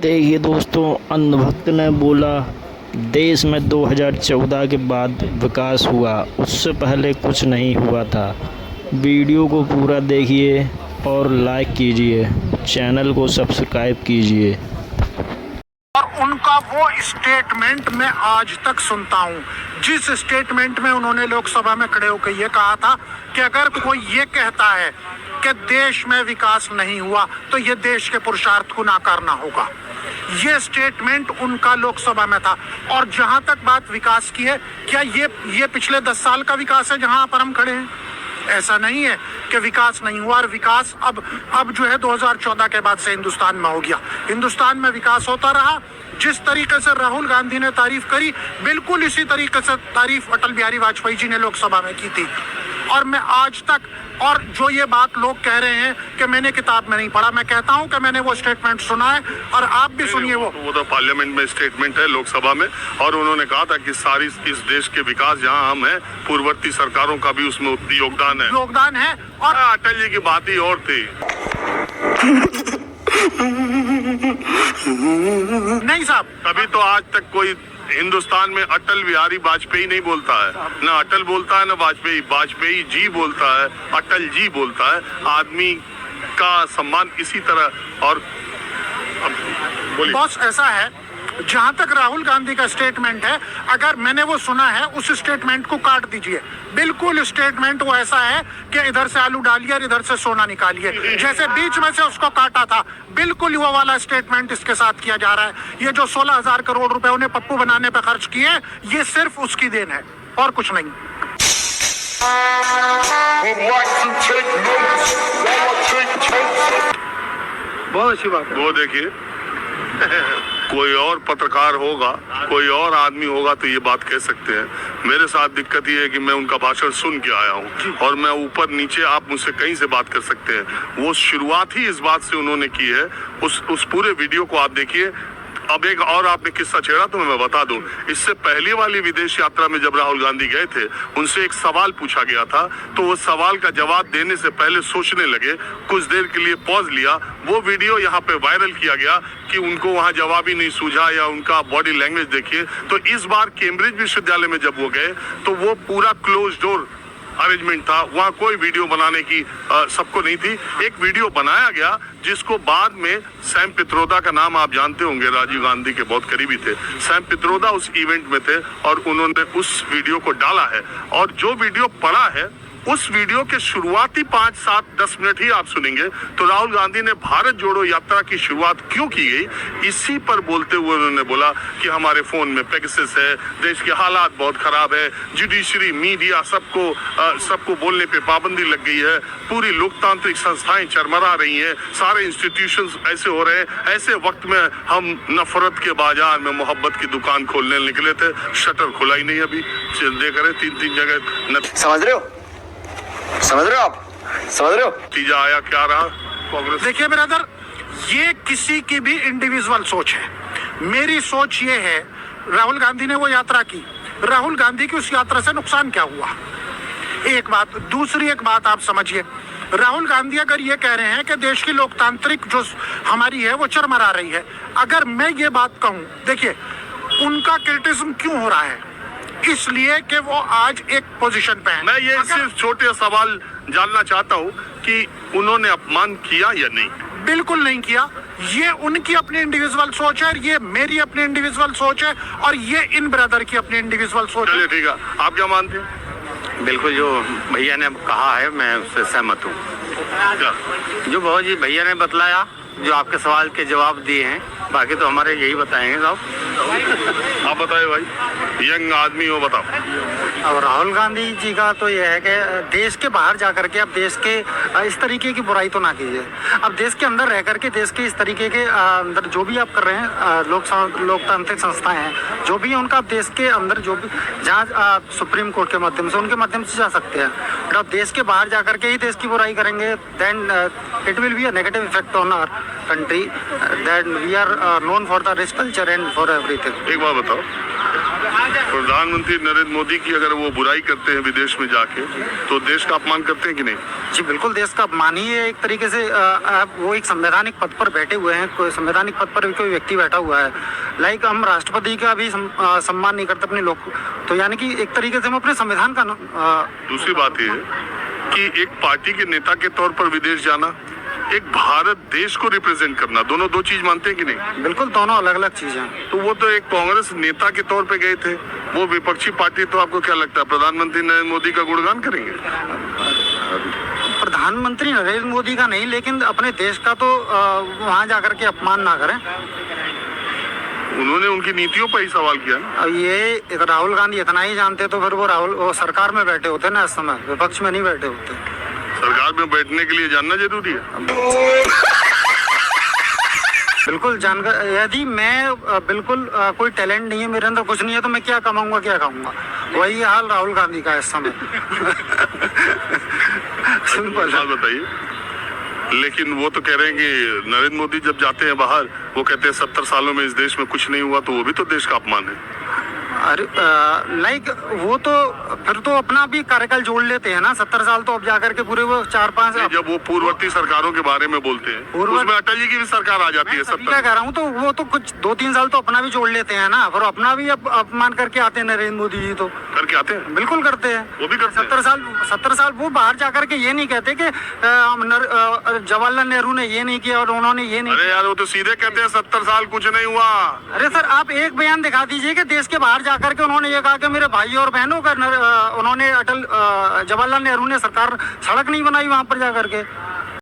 देखिए दोस्तों, अंधभक्त ने बोला देश में 2014 के बाद विकास हुआ, उससे पहले कुछ नहीं हुआ था। वीडियो को पूरा देखिए और लाइक कीजिए, चैनल को सब्सक्राइब कीजिए। और उनका वो स्टेटमेंट मैं आज तक सुनता हूँ, जिस स्टेटमेंट में उन्होंने लोकसभा में खड़े होकर ये कहा था कि अगर कोई ये कहता है कि देश में विकास नहीं हुआ तो ये देश के पुरुषार्थ को नाकारना होगा। ये स्टेटमेंट उनका लोकसभा में था। और जहां तक बात विकास की है, क्या ये पिछले 10 साल का विकास है जहां पर हम खड़े हैं? ऐसा नहीं है कि विकास नहीं हुआ। और विकास अब जो है 2014 के बाद से हिंदुस्तान में हो गया। हिंदुस्तान में विकास होता रहा। जिस तरीके से राहुल गांधी ने तारीफ करी, बिल्कुल इसी तरीके से तारीफ अटल बिहारी वाजपेयी जी ने लोकसभा में की थी। और मैं आज तक, और जो ये बात लोग कह रहे हैं कि मैंने किताब में नहीं पढ़ा, मैं कहता हूं कि मैंने वो स्टेटमेंट सुना है और आप भी सुनिए। वो तो पार्लियामेंट में स्टेटमेंट है, लोकसभा में, और उन्होंने कहा था कि सारी इस देश के विकास जहां हम हैं, पूर्ववर्ती सरकारों का भी उसमें योगदान है। और अटल जी की बात ही और थी। नहीं साहब, तभी तो आज तक कोई हिंदुस्तान में अटल बिहारी वाजपेयी नहीं बोलता है, ना अटल बोलता है ना वाजपेयी। वाजपेयी जी बोलता है, अटल जी बोलता है। आदमी का सम्मान इसी तरह। और बॉस ऐसा है, जहां तक राहुल गांधी का स्टेटमेंट है, अगर मैंने वो सुना है, उस स्टेटमेंट को काट दीजिए। बिल्कुल स्टेटमेंट वो ऐसा है कि इधर से आलू डालिए और इधर से सोना निकालिए, जैसे बीच में से उसको काटा था। बिल्कुल वो वाला स्टेटमेंट इसके साथ किया जा रहा है। ये जो 16,000 करोड़ रुपए उन्हें पप्पू बनाने पर खर्च किए, ये सिर्फ उसकी देन है और कुछ नहीं। बहुत अच्छी बात है। वो देखिए कोई और पत्रकार होगा, कोई और आदमी होगा तो ये बात कह सकते हैं। मेरे साथ दिक्कत ये है कि मैं उनका भाषण सुन के आया हूँ और मैं ऊपर नीचे, आप मुझसे कहीं से बात कर सकते हैं। वो शुरुआत ही इस बात से उन्होंने की है। उस पूरे वीडियो को आप देखिए। अब एक और आपने किस्सा छेड़ा तो मैं बता दूं। इससे पहली वाली विदेश यात्रा में जब राहुल गांधी गए थे, उनसे एक सवाल पूछा गया था, तो वो सवाल का जवाब देने से पहले सोचने लगे, कुछ देर के लिए पॉज लिया। वो वीडियो यहाँ पे वायरल किया गया कि उनको वहाँ जवाब ही नहीं सूझा, या उनका बॉडी लैंग्वेज देखिए। तो इस बार कैम्ब्रिज विश्वविद्यालय में जब वो गए तो वो पूरा क्लोज डोर अरेंजमेंट था, वहाँ कोई वीडियो बनाने की सबको नहीं थी। एक वीडियो बनाया गया जिसको बाद में सैम पित्रोदा का नाम आप जानते होंगे, राजीव गांधी के बहुत करीबी थे। सैम पित्रोदा उस इवेंट में थे और उन्होंने उस वीडियो को डाला है। और जो वीडियो पड़ा है, उस वीडियो के शुरुआती 5, 7, 10 मिनट ही आप सुनेंगे तो राहुल गांधी ने भारत जोड़ो यात्रा की शुरुआत क्यों की गई, इसी पर बोलते हुए उन्होंने बोला कि हमारे फोन में पेगासस है, देश के हालात बहुत खराब है, जुडिशरी, मीडिया, सबको बोलने पे पाबंदी लग गई है, पूरी लोकतांत्रिक संस्थाएं चरमरा रही हैं, सारे इंस्टीट्यूशंस ऐसे हो रहे हैं। ऐसे वक्त में हम नफरत के बाजार में मोहब्बत की दुकान खोलने निकले थे, शटर खुला ही नहीं, अभी देख रहे 3 जगह। समझ रहे हो आप? समझ रहे हो? नतीजा आया क्या रहा कांग्रेस? देखिए ब्रदर, ये किसी की भी इंडिविजुअल सोच है। मेरी सोच ये है, राहुल गांधी ने वो यात्रा की, राहुल गांधी की उस यात्रा से नुकसान क्या हुआ, एक बात। दूसरी एक बात आप समझिए, राहुल गांधी अगर ये कह रहे हैं कि देश की लोकतांत्रिक जो हमारी है वो चरमरा रही है, अगर मैं ये बात कहूं, देखिए उनका क्रिटिसिज्म क्यों हो रहा है, इसलिए कि वो आज एक पोजीशन पे है। मैं ये सिर्फ छोटे सवाल जानना चाहता हूँ कि उन्होंने अपमान किया या नहीं? बिल्कुल नहीं किया। ये उनकी अपनी इंडिविजुअल सोच है, ये मेरी अपनी इंडिविजुअल सोच है, और ये इन ब्रदर की अपनी इंडिविजुअल सोच है। ठीक है, आप क्या मानते हैं? बिल्कुल जो भैया ने कहा है मैं उससे सहमत हूँ। जो बहुत जी भैया ने बतलाया, जो आपके सवाल के जवाब दिए हैं, बाकी तो हमारे यही बताएंगे साहब। आप बताए भाई, यंग आदमी हो, बताओ। अब राहुल गांधी जी का तो यह है कि देश के बाहर जा करके अब देश के इस तरीके की बुराई तो ना कीजिए। अब देश के अंदर रह करके देश के इस तरीके के अंदर जो भी आप कर रहे हैं, लोकतांत्रिक संस्थाएं हैं, जो भी उनका देश के अंदर जो भी जहाँ सुप्रीम कोर्ट के माध्यम से, उनके माध्यम से जा सकते हैं। बट अब देश के बाहर जा करके ही देश की बुराई करेंगे, then it will be a negative effect on our country, that we are known for the rich culture and for everything. एक बात बताओ, प्रधानमंत्री नरेंद्र मोदी की अगर वो बुराई करते हैं विदेश में जाके तो देश का अपमान करते हैं कि नहीं? जी बिल्कुल, देश का अपमान ही है एक तरीके से। वो एक संवैधानिक पद पर बैठे हुए हैं, कोई संवैधानिक पद पर कोई व्यक्ति बैठा हुआ है। लाइक हम राष्ट्रपति का भी सम्मान नहीं करते अपने लोग, तो यानी कि एक तरीके से हम अपने संविधान का दूसरी बात यह है कि एक पार्टी के नेता के तौर पर विदेश जाना, एक भारत देश को रिप्रेजेंट करना, दोनों दो चीज मानते हैं कि नहीं? बिल्कुल, दोनों अलग अलग चीजें हैं। तो वो तो एक कांग्रेस नेता के तौर पे गए थे, वो विपक्षी पार्टी, तो आपको क्या लगता है प्रधानमंत्री नरेंद्र मोदी का गुणगान करेंगे? प्रधानमंत्री नरेंद्र मोदी का नहीं, लेकिन अपने देश का तो वहां जाकर के अपमान ना करें। उन्होंने उनकी नीतियों पर ही सवाल किया ना। अब ये राहुल गांधी इतना ही जानते तो फिर वो सरकार में बैठे होते ना, इस समय विपक्ष में नहीं बैठे होते। सरकार में बैठने के लिए जानना जरूरी है। बिल्कुल जानकर, यदि मैं बिल्कुल कोई टैलेंट नहीं है मेरे अंदर, कुछ नहीं है, तो मैं क्या कमाऊंगा, क्या खाऊंगा? वही हाल राहुल गांधी का है इस समय। सिंपल बात बताइए। लेकिन वो तो कह रहे हैं कि नरेंद्र मोदी जब जाते हैं बाहर, वो कहते हैं 70 सालों में इस देश में कुछ नहीं हुआ, तो वो भी तो देश का अपमान है। अरे लाइक वो तो फिर तो अपना भी कार्यकाल जोड़ लेते हैं ना। 70 साल तो अब जाकर के पूरे वो 4-5 जब वो पूर्ववर्ती सरकारों के बारे में बोलते हैं, उसमें अटल जी की भी सरकार आ जाती है। 70 क्या कह रहा हूँ, तो वो तो कुछ 2-3 साल तो अपना भी जोड़ लेते हैं ना, फिर अपना भी अपमान करके आते हैं नरेंद्र मोदी जी। तो करके आते हैं, बिल्कुल करते हैं, वो भी करते हैं। 70 साल वो बाहर जाकर के ये नहीं कहते कि जवाहरलाल नेहरू ने ये नहीं किया और उन्होंने ये नहीं। अरे यार, वो तो सीधे कहते हैं 70 साल कुछ नहीं हुआ। अरे सर, आप एक बयान दिखा दीजिए कि देश के बाहर जाकर के उन्होंने ये कहा कि मेरे भाई और बहनों का उन्होंने जवाहरलाल नेहरू ने सरकार सड़क नहीं बनाई वहां पर जाकर के।